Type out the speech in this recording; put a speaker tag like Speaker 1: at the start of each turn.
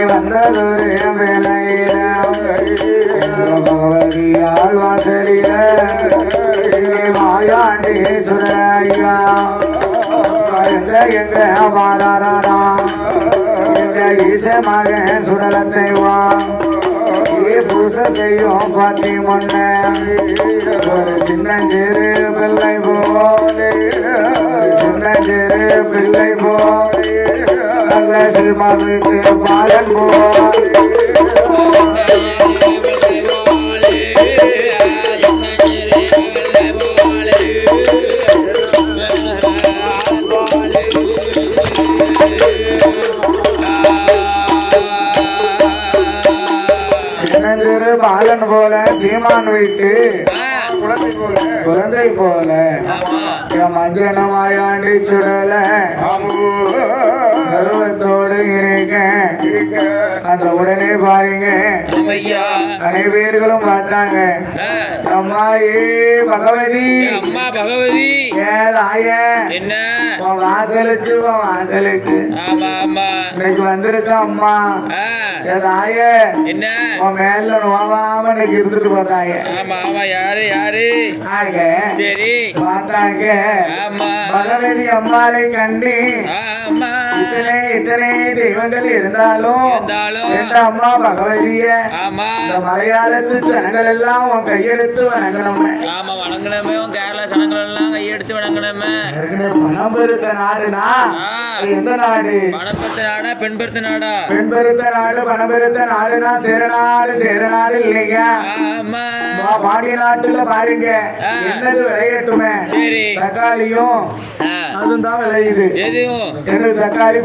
Speaker 1: வந்ததொரு வேலையில பகவதியால் வாசலில மாயாண்டி சுரையா எங்க வாடாரா எங்க ஈசமாக சுடலத்தை வா பூசத்தையும் பாத்தி முன்ன ஒரு சின்னஞ்சிறு பிள்ளை போலே சின்னஞ்சிறு பிள்ளை போலே நல்ல சிறுமாவுக்கு பாலன் போலே பாலன் போல சீமான் வைத்து குழந்தை போல மஞ்சனமாயாண்டி சுடல கருவத்தோடு இருக்க அந்த உடனே பாருங்க அனைவர்களும் பார்த்தாங்க அம்மா பகவதி
Speaker 2: அம்மா பகவதி
Speaker 1: என்ன வாசலுக்கு வாசலுக்கு இன்னைக்கு வந்திருக்க அம்மா ஏதாய
Speaker 2: என்ன
Speaker 1: மேல நோவாம இன்னைக்கு இருந்துட்டு போட்டாங்க
Speaker 2: யாரு யாரு
Speaker 1: சரி பார்த்தாங்க பகவதி அம்மாளை கண்டு இத்தனை இத்தனை தெய்வங்கள் இருந்தாலும் எந்த அம்மா பகவதிய இந்த மலையாளத்து ஜனங்கள் எல்லாம் உன் கையெடுத்து வணங்கணுமே
Speaker 2: வணங்கணுமே கேரளா ஜனங்கள் எல்லாம் கையெடுத்து வணங்கணுமே
Speaker 1: பணம் பெருத்த நாடுனா எந்த நாடு
Speaker 2: பணம் பெருத்த நாடா பெண் பெருத்த நாடா
Speaker 1: பெண் பெருத்த நாடு பணம் பெருத்த நாடுனா சேரநாடு இல்லையா பாண்டிய நாட்டுல பாருங்க என்னது விளையட்டுமே தக்காளியும் அதுதான் விளையுது
Speaker 2: எனக்கு
Speaker 1: தக்காளி